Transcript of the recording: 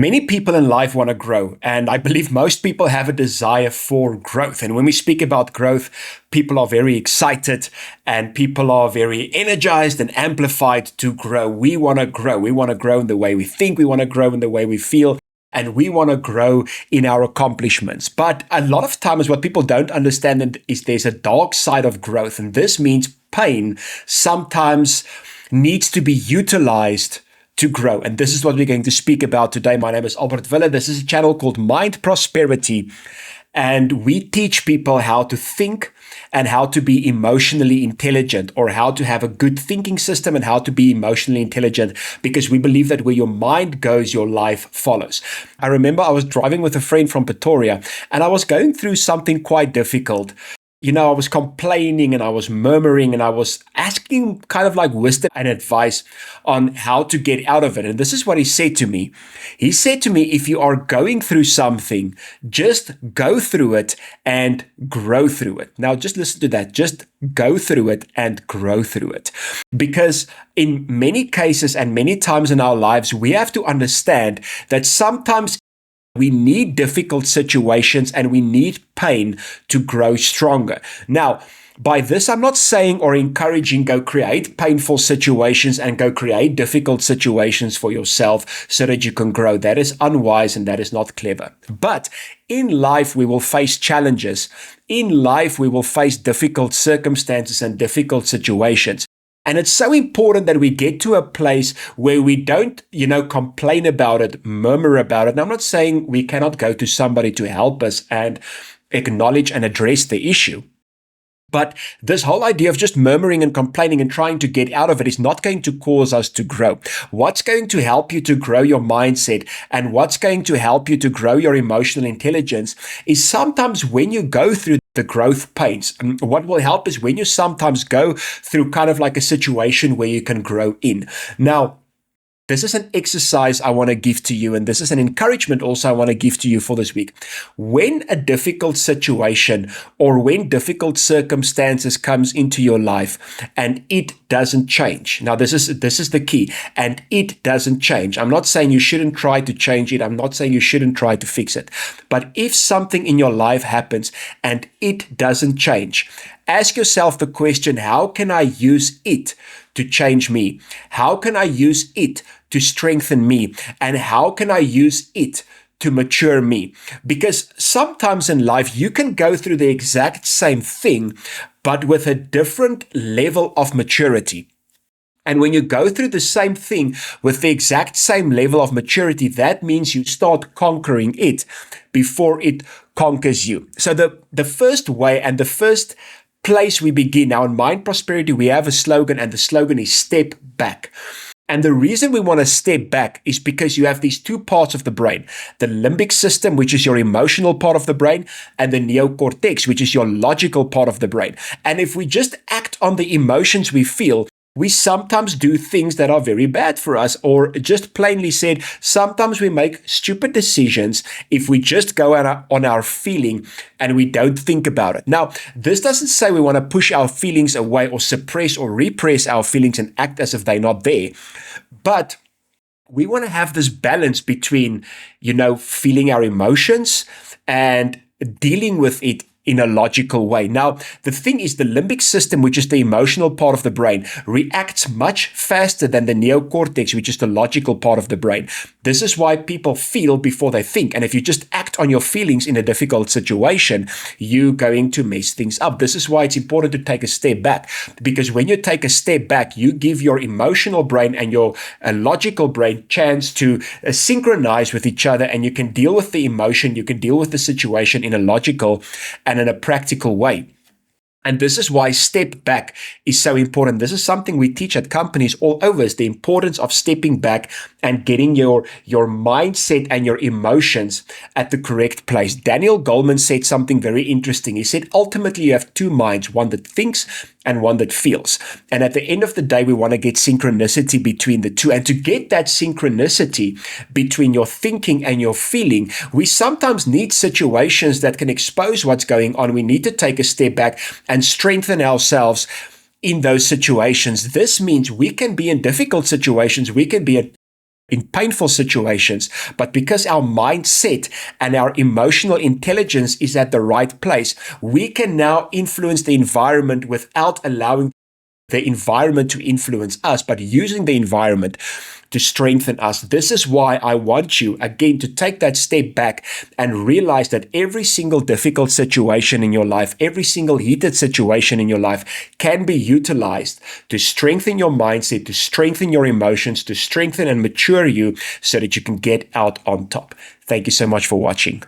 Many people in life want to grow, and I believe most people have a desire for growth. And when we speak about growth, people are very excited and people are very energized and amplified to grow. We want to grow. We want to grow in the way we think. We want to grow in the way we feel. And we want to grow in our accomplishments. But a lot of times what people don't understand is there's a dark side of growth. And this means pain sometimes needs to be utilized to grow. And this is what we're going to speak about today. My name is Albert Villa. This is a channel called Mind Prosperity. And we teach people how to think and how to be emotionally intelligent, or how to have a good thinking system and how to be emotionally intelligent, because we believe that where your mind goes, your life follows. I remember I was driving with a friend from Pretoria and I was going through something quite difficult. I was complaining and I was murmuring and I was asking kind of like wisdom and advice on how to get out of it. And this is what he said to me. He said to me, if you are going through something, just go through it and grow through it. Now, just listen to that. Just go through it and grow through it. Because in many cases and many times in our lives, we have to understand that sometimes we need difficult situations and we need pain to grow stronger. Now, by this, I'm not saying or encouraging go create painful situations and go create difficult situations for yourself so that you can grow. That is unwise and that is not clever. But in life, we will face challenges. In life, we will face difficult circumstances and difficult situations. And it's so important that we get to a place where we don't, complain about it, murmur about it. And I'm not saying we cannot go to somebody to help us and acknowledge and address the issue. But this whole idea of just murmuring and complaining and trying to get out of it is not going to cause us to grow. What's going to help you to grow your mindset and what's going to help you to grow your emotional intelligence is sometimes when you go through the growth pains. And what will help is when you sometimes go through kind of like a situation where you can grow in. Now, this is an exercise I want to give to you, and this is an encouragement also I want to give to you for this week. When a difficult situation or when difficult circumstances comes into your life and it doesn't change. Now, this is the key, and it doesn't change. I'm not saying you shouldn't try to change it. I'm not saying you shouldn't try to fix it. But if something in your life happens and it doesn't change, ask yourself the question, how can I use it to change me? How can I use it to strengthen me? And how can I use it to mature me? Because sometimes in life, you can go through the exact same thing, but with a different level of maturity. And when you go through the same thing with the exact same level of maturity, that means you start conquering it before it conquers you. So the first way and the first place we begin. Now, in Mind Prosperity, we have a slogan, and the slogan is step back. And the reason we want to step back is because you have these two parts of the brain, the limbic system, which is your emotional part of the brain, and the neocortex, which is your logical part of the brain. And if we just act on the emotions we feel, we sometimes do things that are very bad for us, or just plainly said, sometimes we make stupid decisions if we just go on our feeling and we don't think about it. Now, this doesn't say we want to push our feelings away or suppress or repress our feelings and act as if they're not there. But we want to have this balance between, feeling our emotions and dealing with it in a logical way. Now, the thing is, the limbic system, which is the emotional part of the brain, reacts much faster than the neocortex, which is the logical part of the brain. This is why people feel before they think. And if you just act on your feelings in a difficult situation, you're going to mess things up. This is why it's important to take a step back. Because when you take a step back, you give your emotional brain and your logical brain chance to synchronize with each other, and you can deal with the emotion, you can deal with the situation in a logical and in a practical way. And this is why step back is so important. This is something we teach at companies all over, is the importance of stepping back and getting your mindset and your emotions at the correct place. Daniel Goleman said something very interesting. He said, ultimately, you have two minds, one that thinks and one that feels. And at the end of the day, we want to get synchronicity between the two. And to get that synchronicity between your thinking and your feeling, we sometimes need situations that can expose what's going on. We need to take a step back and strengthen ourselves in those situations. This means we can be in difficult situations. We can be in in painful situations, but because our mindset and our emotional intelligence is at the right place, we can now influence the environment without allowing the environment to influence us, but using the environment to strengthen us. This is why I want you, again, to take that step back and realize that every single difficult situation in your life, every single heated situation in your life can be utilized to strengthen your mindset, to strengthen your emotions, to strengthen and mature you so that you can get out on top. Thank you so much for watching.